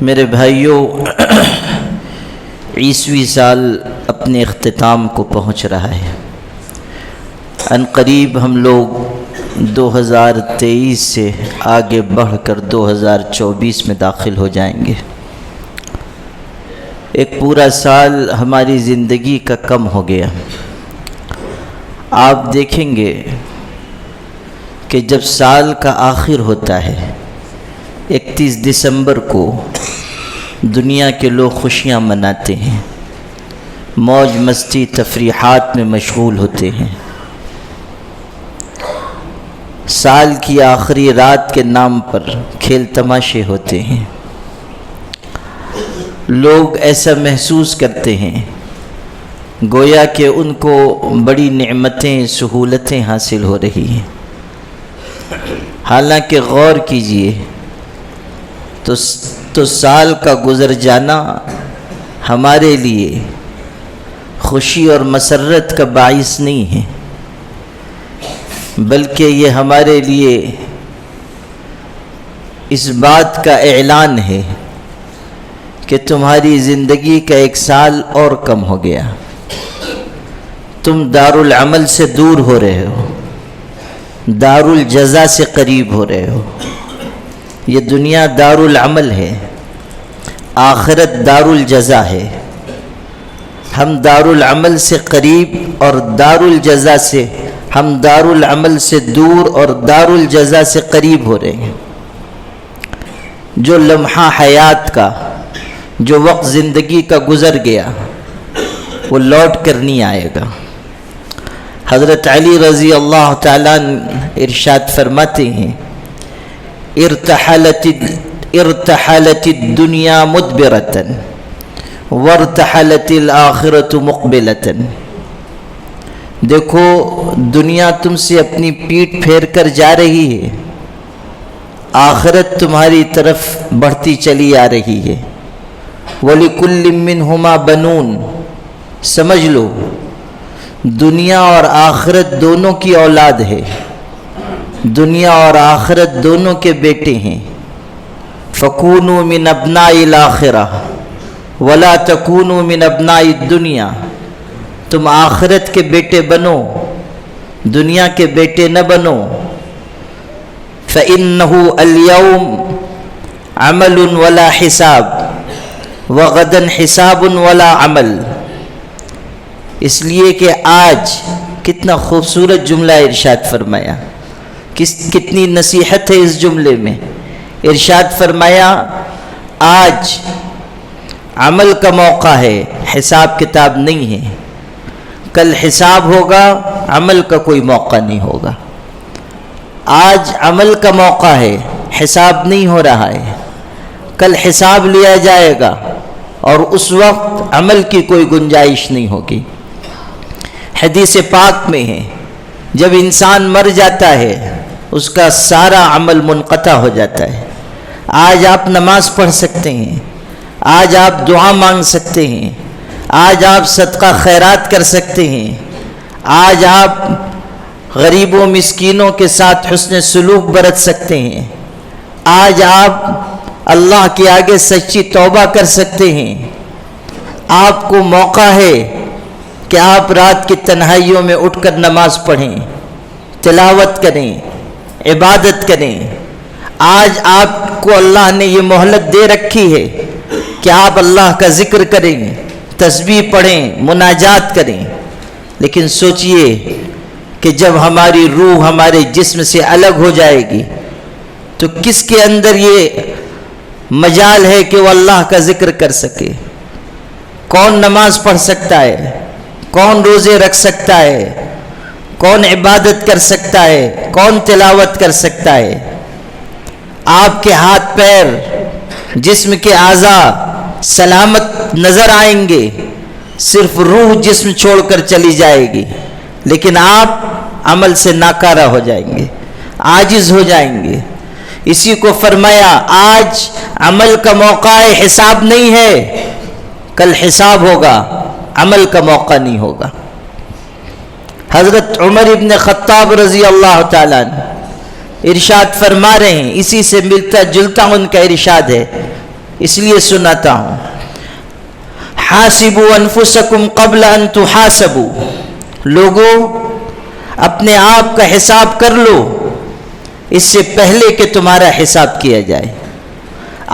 میرے بھائیوں، 20ویں سال اپنے اختتام کو پہنچ رہا ہے۔ ان قریب ہم لوگ 2023 سے آگے بڑھ کر 2024 میں داخل ہو جائیں گے۔ ایک پورا سال ہماری زندگی کا کم ہو گیا۔ آپ دیکھیں گے کہ جب سال کا آخر ہوتا ہے 31 دسمبر کو دنیا کے لوگ خوشیاں مناتے ہیں، موج مستی تفریحات میں مشغول ہوتے ہیں۔ سال کی آخری رات کے نام پر کھیل تماشے ہوتے ہیں۔ لوگ ایسا محسوس کرتے ہیں گویا کہ ان کو بڑی نعمتیں سہولتیں حاصل ہو رہی ہیں، حالانکہ غور کیجئے تو سال کا گزر جانا ہمارے لیے خوشی اور مسرت کا باعث نہیں ہے، بلکہ یہ ہمارے لیے اس بات کا اعلان ہے کہ تمہاری زندگی کا ایک سال اور کم ہو گیا، تم دارالعمل سے دور ہو رہے ہو، دارالجزا سے قریب ہو رہے ہو۔ یہ دنیا دارالعمل ہے، آخرت دارالجزا ہے۔ ہم دارالعمل سے قریب اور دارالجزا سے ہم دارالعمل سے دور اور دارالجزا سے قریب ہو رہے ہیں۔ جو لمحہ حیات کا، جو وقت زندگی کا گزر گیا، وہ لوٹ کر نہیں آئے گا۔ حضرت علی رضی اللہ تعالیٰ ارشاد فرماتے ہیں، ارتحلت الدنیا مدبرتاً وارتحلت الآخرت مقبلتاً۔ دیکھو، دنیا تم سے اپنی پیٹھ پھیر کر جا رہی ہے، آخرت تمہاری طرف بڑھتی چلی آ رہی ہے۔ وَلِكُلٍّ مِّنْهُمَا بَنُونَ، سمجھ لو دنیا اور آخرت دونوں کی اولاد ہے، دنیا اور آخرت دونوں کے بیٹے ہیں۔ فَكُونُوا مِنْ أَبْنَاءِ الْآخِرَةِ وَلَا تَكُونُوا مِنْ أَبْنَاءِ الدُّنْيَا، تم آخرت کے بیٹے بنو، دنیا کے بیٹے نہ بنو۔ فَإِنَّهُ الْيَوْمُ عَمَلٌ وَلَا حِسَابٌ وَغَدًا حِسَابٌ وَلَا عَمَلٌ۔ اس لیے کہ آج، کتنا خوبصورت جملہ ارشاد فرمایا، کتنی نصیحت ہے اس جملے میں۔ ارشاد فرمایا آج عمل کا موقع ہے، حساب کتاب نہیں ہے۔ کل حساب ہوگا، عمل کا کوئی موقع نہیں ہوگا۔ آج عمل کا موقع ہے، حساب نہیں ہو رہا ہے۔ کل حساب لیا جائے گا اور اس وقت عمل کی کوئی گنجائش نہیں ہوگی۔ حدیث پاک میں ہے، جب انسان مر جاتا ہے اس کا سارا عمل منقطع ہو جاتا ہے۔ آج آپ نماز پڑھ سکتے ہیں، آج آپ دعا مانگ سکتے ہیں، آج آپ صدقہ خیرات کر سکتے ہیں، آج آپ غریبوں مسکینوں کے ساتھ حسن سلوک برت سکتے ہیں، آج آپ اللہ کے آگے سچی توبہ کر سکتے ہیں۔ آپ کو موقع ہے کہ آپ رات کی تنہائیوں میں اٹھ کر نماز پڑھیں، تلاوت کریں، عبادت کریں۔ آج آپ کو اللہ نے یہ مہلت دے رکھی ہے کہ آپ اللہ کا ذکر کریں، تسبیح پڑھیں، مناجات کریں۔ لیکن سوچئے کہ جب ہماری روح ہمارے جسم سے الگ ہو جائے گی تو کس کے اندر یہ مجال ہے کہ وہ اللہ کا ذکر کر سکے؟ کون نماز پڑھ سکتا ہے؟ کون روزے رکھ سکتا ہے؟ کون عبادت کر سکتا ہے؟ کون تلاوت کر سکتا ہے؟ آپ کے ہاتھ پیر، جسم کے اعضاء سلامت نظر آئیں گے، صرف روح جسم چھوڑ کر چلی جائے گی، لیکن آپ عمل سے ناکارہ ہو جائیں گے، عاجز ہو جائیں گے۔ اسی کو فرمایا آج عمل کا موقع ہے، حساب نہیں ہے۔ کل حساب ہوگا، عمل کا موقع نہیں ہوگا۔ حضرت عمر ابن خطاب رضی اللہ تعالیٰ عنہ ارشاد فرما رہے ہیں، اسی سے ملتا جلتا ان کا ارشاد ہے، اس لیے سناتا ہوں. حاسبوا انفسکم قبل ان تحاسبوا. لوگوں اپنے آپ کا حساب کر لو اس سے پہلے کہ تمہارا حساب کیا جائے.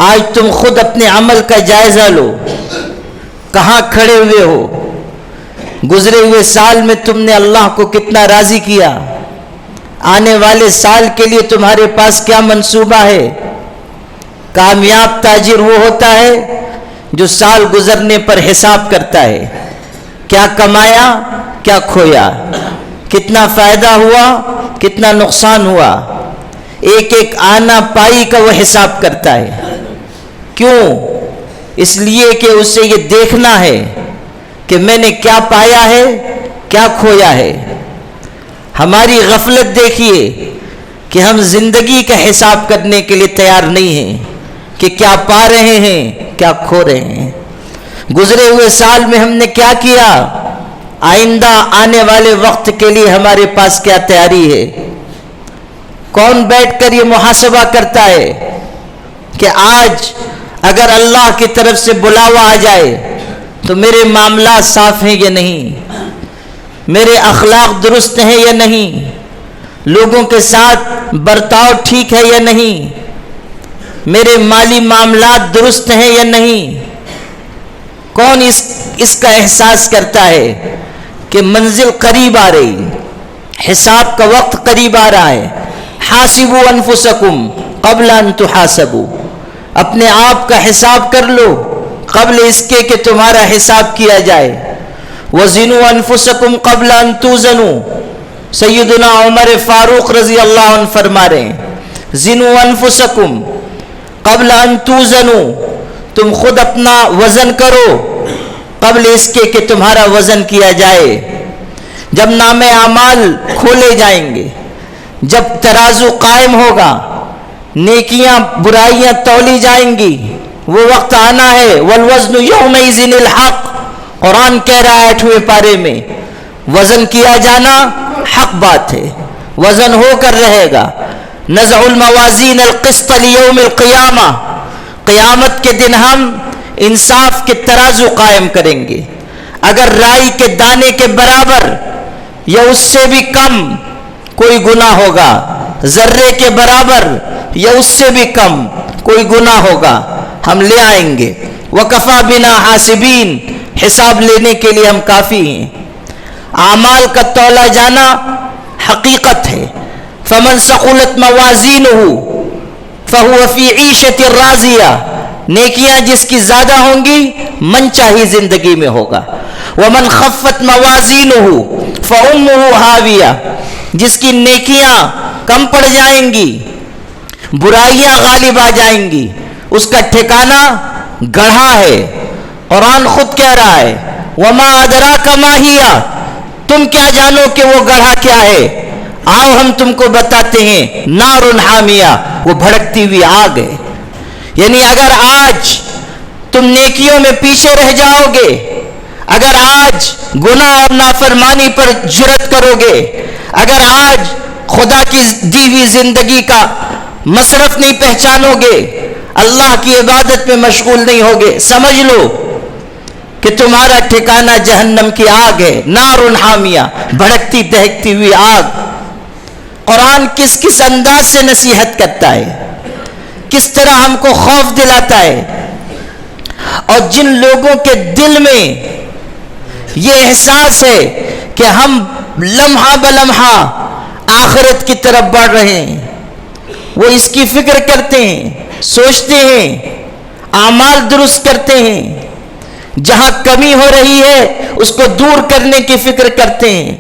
آج تم خود اپنے عمل کا جائزہ لو. کہاں کھڑے ہوئے ہو؟ گزرے ہوئے سال میں تم نے اللہ کو کتنا راضی کیا؟ آنے والے سال کے لیے تمہارے پاس کیا منصوبہ ہے؟ کامیاب تاجر وہ ہوتا ہے جو سال گزرنے پر حساب کرتا ہے. کیا کمایا، کیا کھویا، کتنا فائدہ ہوا، کتنا نقصان ہوا. ایک ایک آنا پائی کا وہ حساب کرتا ہے. کیوں؟ اس لیے کہ اسے یہ دیکھنا ہے کہ میں نے کیا پایا ہے، کیا کھویا ہے. ہماری غفلت دیکھیے کہ ہم زندگی کا حساب کرنے کے لیے تیار نہیں ہیں کہ کیا پا رہے ہیں، کیا کھو رہے ہیں. گزرے ہوئے سال میں ہم نے کیا کیا، آئندہ آنے والے وقت کے لیے ہمارے پاس کیا تیاری ہے. کون بیٹھ کر یہ محاسبہ کرتا ہے کہ آج اگر اللہ کی طرف سے بلاوا آ جائے تو میرے معاملات صاف ہیں یا نہیں، میرے اخلاق درست ہیں یا نہیں، لوگوں کے ساتھ برتاؤ ٹھیک ہے یا نہیں، میرے مالی معاملات درست ہیں یا نہیں. کون اس کا احساس کرتا ہے کہ منزل قریب آ رہی، حساب کا وقت قریب آ رہا ہے. حاسبوا انفسکم قبل ان تحاسبوا. اپنے آپ کا حساب کر لو قبل اس کے کہ تمہارا حساب کیا جائے. وزنوا انفسکم قبل ان توزنوا. سیدنا عمر فاروق رضی اللہ عنہ فرما رہے ہیں زنوا انفسکم قبل ان توزنوا. تم خود اپنا وزن کرو قبل اس کے کہ تمہارا وزن کیا جائے. جب نام اعمال کھولے جائیں گے، جب ترازو قائم ہوگا، نیکیاں برائیاں تولی جائیں گی، وہ وقت آنا ہے. والوزن یومئذ الحق. قرآن کہہ رہا ہے 8ویں پارے میں وزن کیا جانا حق بات ہے، وزن ہو کر رہے گا. نزع الموازین القسط لیوم القیامہ. قیامت کے دن ہم انصاف کے ترازو قائم کریں گے. اگر رائی کے دانے کے برابر یا اس سے بھی کم کوئی گناہ ہوگا، ذرے کے برابر یا اس سے بھی کم کوئی گناہ ہوگا، ہم لے آئیں گے. وَكَفَى بِنَا حَاسِبِينَ. حساب لینے کے لیے ہم کافی ہیں. اعمال کا تولا جانا حقیقت ہے. فَمَنْ ثَقُلَتْ مَوَازِينُهُ فَهُوَ فِي عِيشَةٍ رَاضِيَةٍ. نیکیاں جس کی زیادہ ہوں گی من چاہی زندگی میں ہوگا. وَمَنْ خَفَّتْ مَوَازِينُهُ فَأُمُّهُ هَاوِيَةٌ. جس کی نیکیاں کم پڑ جائیں گی، برائیاں غالب آ جائیں گی، اس کا ٹھکانہ گڑھا ہے. قرآن خود کہہ رہا ہے وَمَا أَدْرَاكَ مَا هِيَ. تم کیا جانو کہ وہ گڑھا کیا ہے. آؤ ہم تم کو بتاتے ہیں. نار حامیہ. وہ بھڑکتی ہوئی آگ ہے. یعنی اگر آج تم نیکیوں میں پیچھے رہ جاؤ گے، اگر آج گناہ اور نافرمانی پر جرأت کرو گے، اگر آج خدا کی دی ہوئی زندگی کا مصرف نہیں پہچانو گے، اللہ کی عبادت میں مشغول نہیں ہوگے، سمجھ لو کہ تمہارا ٹھکانہ جہنم کی آگ ہے. نار حامیہ. بھڑکتی دہکتی ہوئی آگ. قرآن کس کس انداز سے نصیحت کرتا ہے، کس طرح ہم کو خوف دلاتا ہے. اور جن لوگوں کے دل میں یہ احساس ہے کہ ہم لمحہ بلمحہ آخرت کی طرف بڑھ رہے ہیں، وہ اس کی فکر کرتے ہیں، سوچتے ہیں، اعمال درست کرتے ہیں، جہاں کمی ہو رہی ہے اس کو دور کرنے کی فکر کرتے ہیں.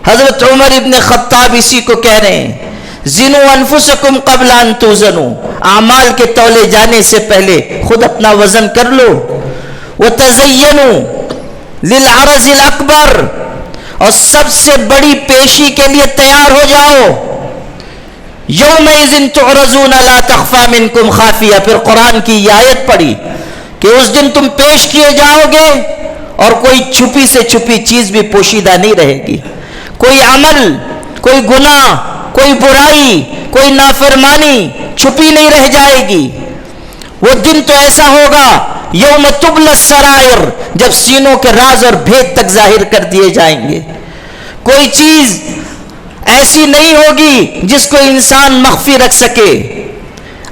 حضرت عمر ابن خطاب اسی کو کہہ رہے ہیں زنوا انفسکم قبل ان توزنوا. اعمال کے تولے جانے سے پہلے خود اپنا وزن کر لو. وتزینوا للعرض الاکبر. اور سب سے بڑی پیشی کے لیے تیار ہو جاؤ. یومئذ تعرضون لا تخفى منکم خافیہ. پھر قرآن کی یہ آیت پڑھی کہ اس دن تم پیش کیے جاؤ گے اور کوئی چھپی سے چھپی چیز بھی پوشیدہ نہیں رہے گی. کوئی عمل، کوئی گناہ، کوئی برائی، کوئی نافرمانی چھپی نہیں رہ جائے گی. وہ دن تو ایسا ہوگا یوم تبل السرائر، جب سینوں کے راز اور بھید تک ظاہر کر دیے جائیں گے. کوئی چیز ایسی نہیں ہوگی جس کو انسان مخفی رکھ سکے.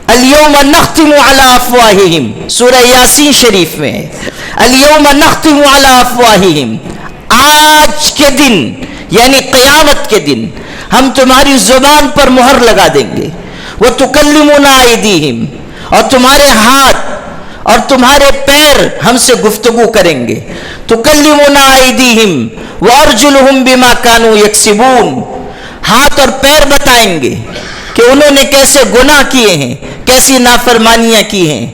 الیوم نختم علی افواہہم، سورہ یاسین شریف میں الیوم نختم علی افواہہم، آج کے دن یعنی قیامت کے دن ہم تمہاری زبان پر مہر لگا دیں گے. وتکلمنا ایدیہم، اور تمہارے ہاتھ اور تمہارے پیر ہم سے گفتگو کریں گے. تکلمنا ایدیہم وارجلہم بما کانوا یکسبون، ہاتھ اور پیر بتائیں گے کہ انہوں نے کیسے گناہ کیے ہیں، کیسی نافرمانیاں کی ہیں.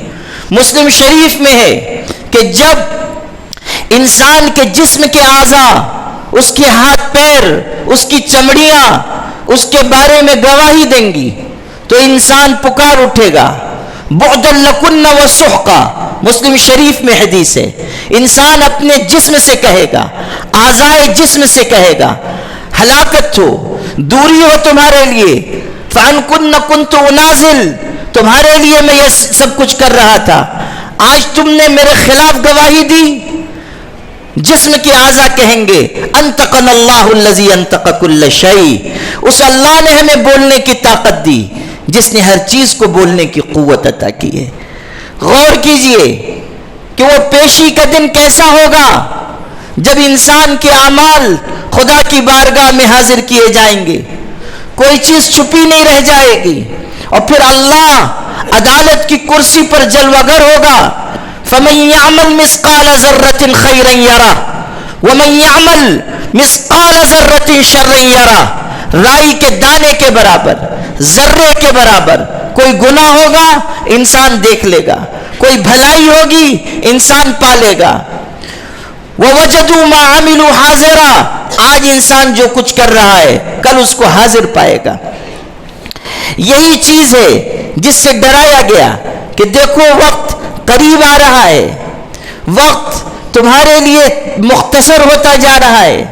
مسلم شریف میں ہے کہ جب انسان کے جسم کے اعضاء، اس کے ہاتھ پیر، اس کی چمڑیاں اس کے بارے میں گواہی دیں گی تو انسان پکار اٹھے گا، بعدا لکن وسحقا، مسلم شریف میں حدیث ہے. انسان اپنے جسم سے کہے گا، اعضائے جسم سے کہے گا، ہلاکت ہو، دوری ہو تمہارے لیے. فَأَنْ كُنَّ كُنْتُ أُنَازِلْ، تمہارے لیے میں یہ سب کچھ کر رہا تھا، آج تم نے میرے خلاف گواہی دی. جسم کے اعضاء کہیں گے انطقنا اللہ الذی انطق کل شیء، اس اللہ نے ہمیں بولنے کی طاقت دی جس نے ہر چیز کو بولنے کی قوت عطا کی ہے. غور کیجئے کہ وہ پیشی کا دن کیسا ہوگا جب انسان کے اعمال خدا کی بارگاہ میں حاضر کیے جائیں گے، کوئی چیز چھپی نہیں رہ جائے گی، اور پھر اللہ عدالت کی کرسی پر جلوگر ہوگا. فَمَن يَعْمَلْ مِثْقَالَ ذَرَّةٍ خَيْرًا يَرَهُ وَمَن يَعْمَلْ مِثْقَالَ ذَرَّةٍ شَرًّا يَرَهُ، رائی کے دانے کے برابر، ذرے کے برابر کوئی گناہ ہوگا انسان دیکھ لے گا، کوئی بھلائی ہوگی انسان پالے گا. وَوَجَدُوا مَا عَمِلُوا حَاضِرًا، آج انسان جو کچھ کر رہا ہے کل اس کو حاضر پائے گا. یہی چیز ہے جس سے ڈرایا گیا کہ دیکھو وقت قریب آ رہا ہے، وقت تمہارے لیے مختصر ہوتا جا رہا ہے.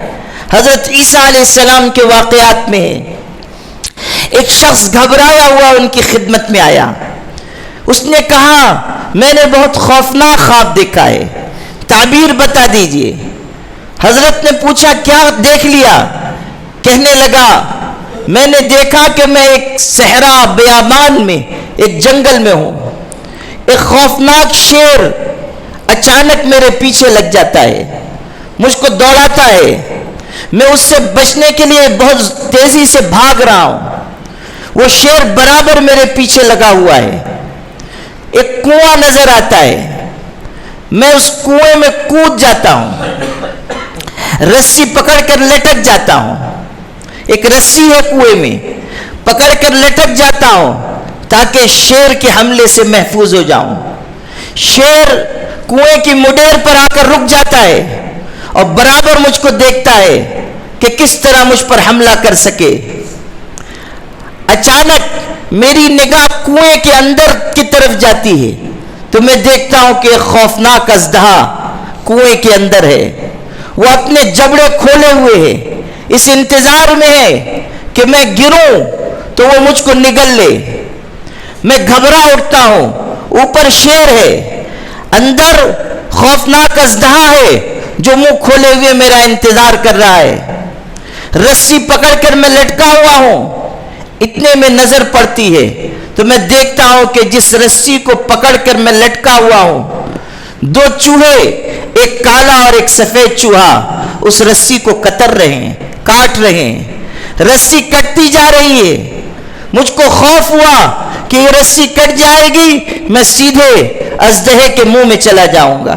حضرت عیسیٰ علیہ السلام کے واقعات میں ایک شخص گھبرایا ہوا ان کی خدمت میں آیا. اس نے کہا میں نے بہت خوفناک خواب دیکھا ہے، تعبیر بتا دیجئے. حضرت نے پوچھا کیا دیکھ لیا؟ کہنے لگا میں نے دیکھا کہ میں ایک صحرا بیابان میں، ایک جنگل میں ہوں، ایک خوفناک شیر اچانک میرے پیچھے لگ جاتا ہے، مجھ کو دوڑاتا ہے، میں اس سے بچنے کے لیے بہت تیزی سے بھاگ رہا ہوں. وہ شیر برابر میرے پیچھے لگا ہوا ہے. ایک کنواں نظر آتا ہے، میں اس کنویں میں کود جاتا ہوں، رسی پکڑ کر لٹک جاتا ہوں. ایک رسی ہے کنویں میں، پکڑ کر لٹک جاتا ہوں تاکہ شیر کے حملے سے محفوظ ہو جاؤں. شیر کنویں کی مڈیر پر آ کر رک جاتا ہے اور برابر مجھ کو دیکھتا ہے کہ کس طرح مجھ پر حملہ کر سکے. اچانک میری نگاہ کنویں کے اندر کی طرف جاتی ہے تو میں دیکھتا ہوں کہ ایک خوفناک اژدہا کنویں کے اندر ہے. وہ اپنے جبڑے کھولے ہوئے ہے، اس انتظار میں ہے کہ میں گروں تو وہ مجھ کو نگل لے. میں گھبرا اٹھتا ہوں، اوپر شیر ہے، اندر خوفناک اژدہا ہے جو منہ کھولے ہوئے میرا انتظار کر رہا ہے. رسی پکڑ کر میں لٹکا ہوا ہوں. اتنے میں نظر پڑتی ہے تو میں دیکھتا ہوں کہ جس رسی کو پکڑ کر میں لٹکا ہوا ہوں، دو چوہے، ایک کالا اور ایک سفید چوہا اس رسی کو کتر رہے ہیں، کاٹ رہے ہیں. رسی کٹتی جا رہی ہے. مجھ کو خوف ہوا کہ یہ رسی کٹ جائے گی، میں سیدھے اژدہے کے منہ میں چلا جاؤں گا.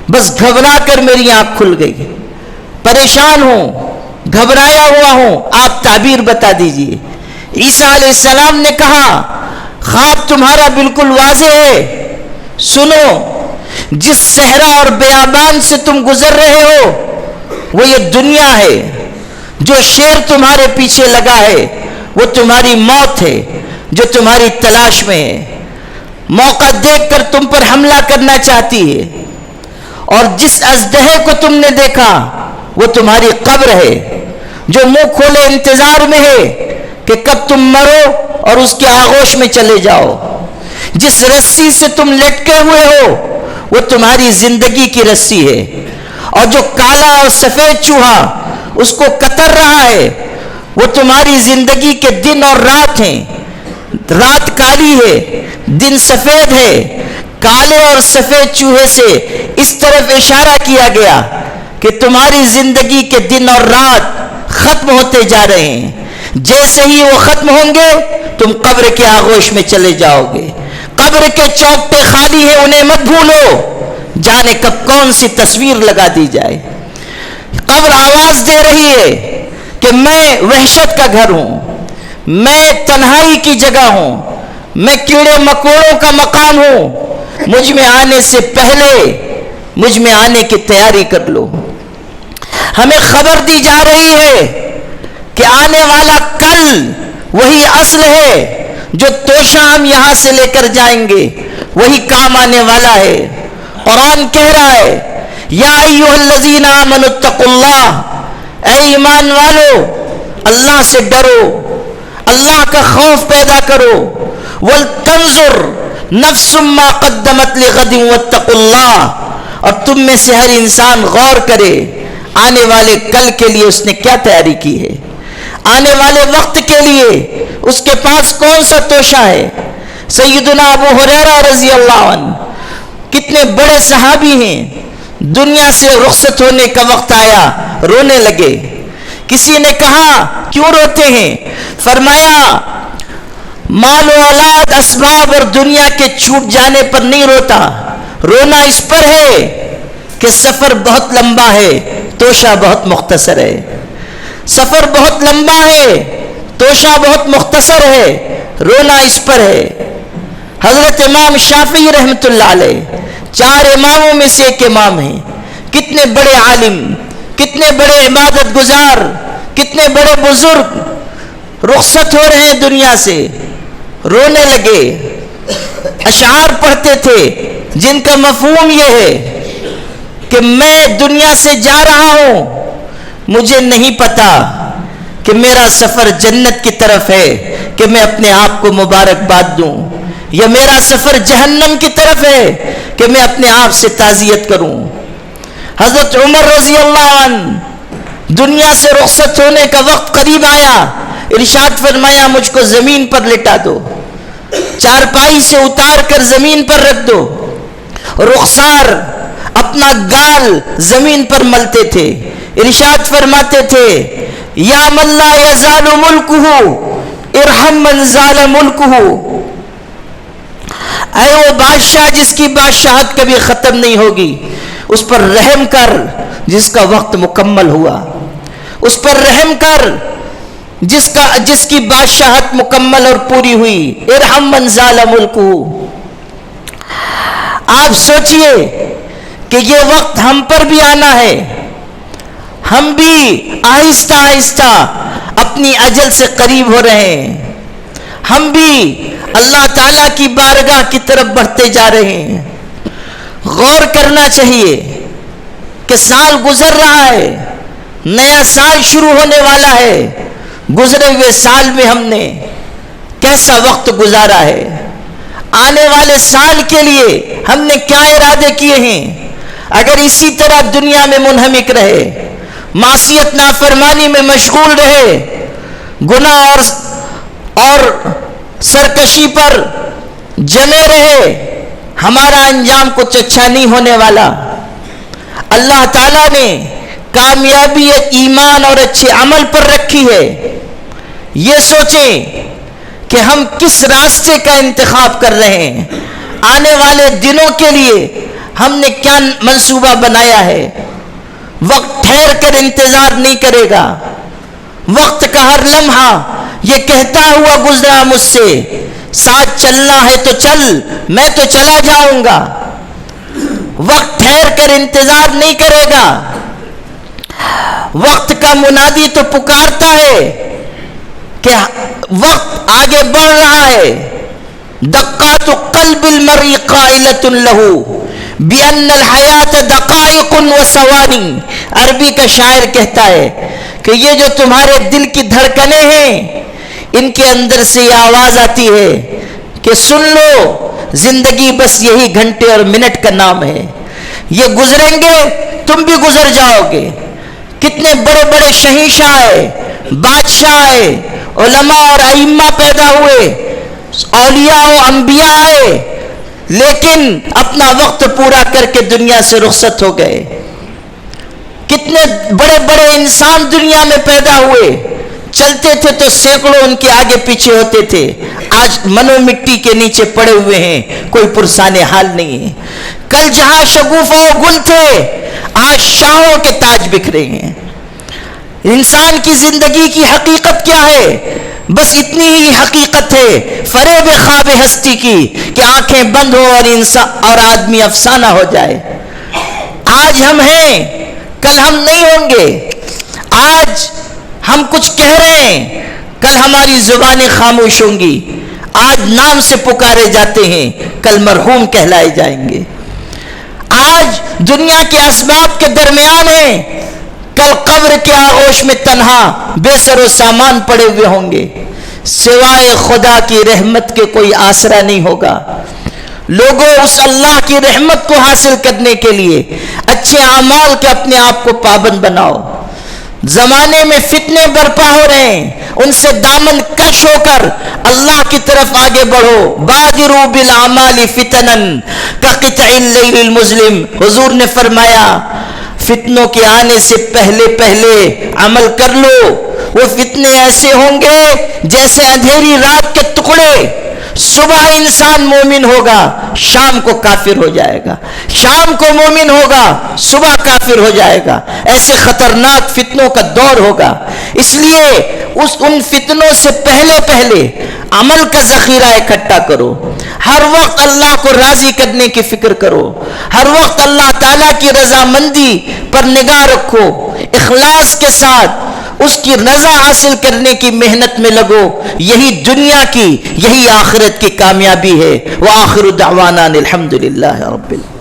بس گھبرا کر میری آنکھ کھل گئی. پریشان ہوں، گھبرایا ہوا ہوں، آپ تعبیر بتا دیجئے. عیسیٰ علیہ السلام نے کہا خواب تمہارا بالکل واضح ہے، سنو، جس صحرا اور بیابان سے تم گزر رہے ہو وہ یہ دنیا ہے. جو شیر تمہارے پیچھے لگا ہے وہ تمہاری موت ہے جو تمہاری تلاش میں ہے، موقع دیکھ کر تم پر حملہ کرنا چاہتی ہے. اور جس اژدہے کو تم نے دیکھا وہ تمہاری قبر ہے جو منہ کھولے انتظار میں ہے کہ کب تم مرو اور اس کے آغوش میں چلے جاؤ. جس رسی سے تم لٹکے ہوئے ہو وہ تمہاری زندگی کی رسی ہے، اور جو کالا اور سفید چوہا اس کو کتر رہا ہے وہ تمہاری زندگی کے دن اور رات ہیں۔ رات کالی ہے، دن سفید ہے۔ کالے اور سفید چوہے سے اس طرف اشارہ کیا گیا کہ تمہاری زندگی کے دن اور رات ختم ہوتے جا رہے ہیں۔ جیسے ہی وہ ختم ہوں گے تم قبر کے آغوش میں چلے جاؤ گے۔ قبر کے چوکٹے خالی ہیں، انہیں مت بھولو، جانے کب کون سی تصویر لگا دی جائے۔ قبر آواز دے رہی ہے کہ میں وحشت کا گھر ہوں، میں تنہائی کی جگہ ہوں، میں کیڑے مکوڑوں کا مقام ہوں، مجھ میں آنے سے پہلے مجھ میں آنے کی تیاری کر لو۔ ہمیں خبر دی جا رہی ہے کہ آنے والا کل وہی اصل ہے، جو توشہ ہم یہاں سے لے کر جائیں گے وہی کام آنے والا ہے۔ قرآن کہہ رہا ہے یا ایھا الذین آمنوا اتقوا اللہ، اے ایمان والو اللہ سے ڈرو، اللہ کا خوف پیدا کرو۔ ولتنظر نفس ما قدمت لغد واتقوا اللہ، اور تم میں سے ہر انسان غور کرے آنے والے کل کے لیے اس نے کیا تیاری کی ہے، آنے والے وقت کے لیے اس کے پاس کون سا توشہ ہے۔ سیدنا ابو ہریرہ رضی اللہ عنہ کتنے بڑے صحابی ہیں، دنیا سے رخصت ہونے کا وقت آیا رونے لگے۔ کسی نے کہا کیوں روتے ہیں؟ فرمایا مال و اولاد، اسباب اور دنیا کے چھوٹ جانے پر نہیں روتا، رونا اس پر ہے کہ سفر بہت لمبا ہے، توشہ بہت مختصر ہے۔ سفر بہت لمبا ہے، توشہ بہت مختصر ہے، رونا اس پر ہے۔ حضرت امام شافعی رحمۃ اللہ علیہ 4 اماموں میں سے ایک امام ہیں، کتنے بڑے عالم، کتنے بڑے عبادت گزار، کتنے بڑے بزرگ رخصت ہو رہے ہیں دنیا سے، رونے لگے۔ اشعار پڑھتے تھے جن کا مفہوم یہ ہے کہ میں دنیا سے جا رہا ہوں، مجھے نہیں پتا کہ میرا سفر جنت کی طرف ہے کہ میں اپنے آپ کو مبارکباد دوں، یا میرا سفر جہنم کی طرف ہے کہ میں اپنے آپ سے تعزیت کروں۔ حضرت عمر رضی اللہ عنہ دنیا سے رخصت ہونے کا وقت قریب آیا، ارشاد فرمایا مجھ کو زمین پر لٹا دو، چارپائی سے اتار کر زمین پر رکھ دو۔ رخسار اپنا گال زمین پر ملتے تھے، ارشاد فرماتے تھے یا من لا یزال ملکہ ارحم من زال ملکہ، اے وہ بادشاہ جس کی بادشاہت کبھی ختم نہیں ہوگی، اس پر رحم کر جس کا وقت مکمل ہوا، اس پر رحم کر جس کی بادشاہت مکمل اور پوری ہوئی۔ ارحم من زال ملکہ۔ آپ سوچئے کہ یہ وقت ہم پر بھی آنا ہے، ہم بھی آہستہ آہستہ اپنی اجل سے قریب ہو رہے ہیں، ہم بھی اللہ تعالیٰ کی بارگاہ کی طرف بڑھتے جا رہے ہیں۔ غور کرنا چاہیے کہ سال گزر رہا ہے، نیا سال شروع ہونے والا ہے، گزرے ہوئے سال میں ہم نے کیسا وقت گزارا ہے، آنے والے سال کے لیے ہم نے کیا ارادے کیے ہیں۔ اگر اسی طرح دنیا میں منہمک رہے، معصیت نافرمانی میں مشغول رہے، گناہ اور سرکشی پر جمے رہے، ہمارا انجام کچھ اچھا نہیں ہونے والا۔ اللہ تعالیٰ نے کامیابی ایمان اور اچھے عمل پر رکھی ہے۔ یہ سوچیں کہ ہم کس راستے کا انتخاب کر رہے ہیں، آنے والے دنوں کے لیے ہم نے کیا منصوبہ بنایا ہے۔ وقت ٹھہر کر انتظار نہیں کرے گا، وقت کا ہر لمحہ یہ کہتا ہوا گزرا مجھ سے ساتھ چلنا ہے تو چل، میں تو چلا جاؤں گا۔ وقت ٹھہر کر انتظار نہیں کرے گا، وقت کا منادی تو پکارتا ہے کہ وقت آگے بڑھ رہا ہے۔ دقات قلب المرء قائلۃ لہ بأن الحیات دقائق وثوانی۔ عربی کا شاعر کہتا ہے کہ یہ جو تمہارے دل کی دھڑکنیں ہیں، ان کے اندر سے یہ آواز آتی ہے کہ سن لو، زندگی بس یہی گھنٹے اور منٹ کا نام ہے، یہ گزریں گے، تم بھی گزر جاؤ گے۔ کتنے بڑے بڑے شہنشاہ، بادشاہ، علماء اور ائمہ پیدا ہوئے، اولیاء و انبیاء آئے، لیکن اپنا وقت پورا کر کے دنیا سے رخصت ہو گئے۔ کتنے بڑے بڑے انسان دنیا میں پیدا ہوئے، چلتے تھے تو سینکڑوں ان کے آگے پیچھے ہوتے تھے، آج منو مٹی کے نیچے پڑے ہوئے ہیں، کوئی پرسان حال نہیں ہے۔ کل جہاں شگوفہ و گل تھے، آج شاہوں کے تاج بکھرے ہیں۔ انسان کی زندگی کی حقیقت کیا ہے؟ بس اتنی ہی حقیقت ہے فریب خواب ہستی کی کہ آنکھیں بند ہو اور آدمی افسانہ ہو جائے۔ آج ہم ہیں، کل ہم نہیں ہوں گے۔ آج ہم کچھ کہہ رہے ہیں، کل ہماری زبانیں خاموش ہوں گی۔ آج نام سے پکارے جاتے ہیں، کل مرحوم کہلائے جائیں گے۔ آج دنیا کے اسباب کے درمیان ہیں، کل قبر کے آغوش میں تنہا بے سر و سامان پڑے ہوئے ہوں گے۔ سوائے خدا کی رحمت کے کوئی آسرا نہیں ہوگا۔ لوگوں، اس اللہ کی رحمت کو حاصل کرنے کے لیے اچھے اعمال کے اپنے آپ کو پابند بناؤ۔ زمانے میں فتنے برپا ہو رہے ہیں، ان سے دامن کش ہو کر اللہ کی طرف آگے بڑھو۔ بادروا بالاعمال فتنا کقطع اللیل المظلم، حضور نے فرمایا فتنوں کے آنے سے پہلے پہلے عمل کر لو۔ وہ فتنے ایسے ہوں گے جیسے اندھیری رات کے ٹکڑے، صبح انسان مومن ہوگا، شام کو کافر ہو جائے گا، شام کو مومن ہوگا، صبح کافر ہو جائے گا۔ ایسے خطرناک فتنوں کا دور ہوگا۔ اس لیے ان فتنوں سے پہلے پہلے عمل کا ذخیرہ اکٹھا کرو۔ ہر وقت اللہ کو راضی کرنے کی فکر کرو، ہر وقت اللہ تعالیٰ کی رضامندی پر نگاہ رکھو، اخلاص کے ساتھ اس کی رضا حاصل کرنے کی محنت میں لگو۔ یہی دنیا کی، یہی آخرت کی کامیابی ہے۔ وآخر دعوانا الحمدللہ رب العالمین۔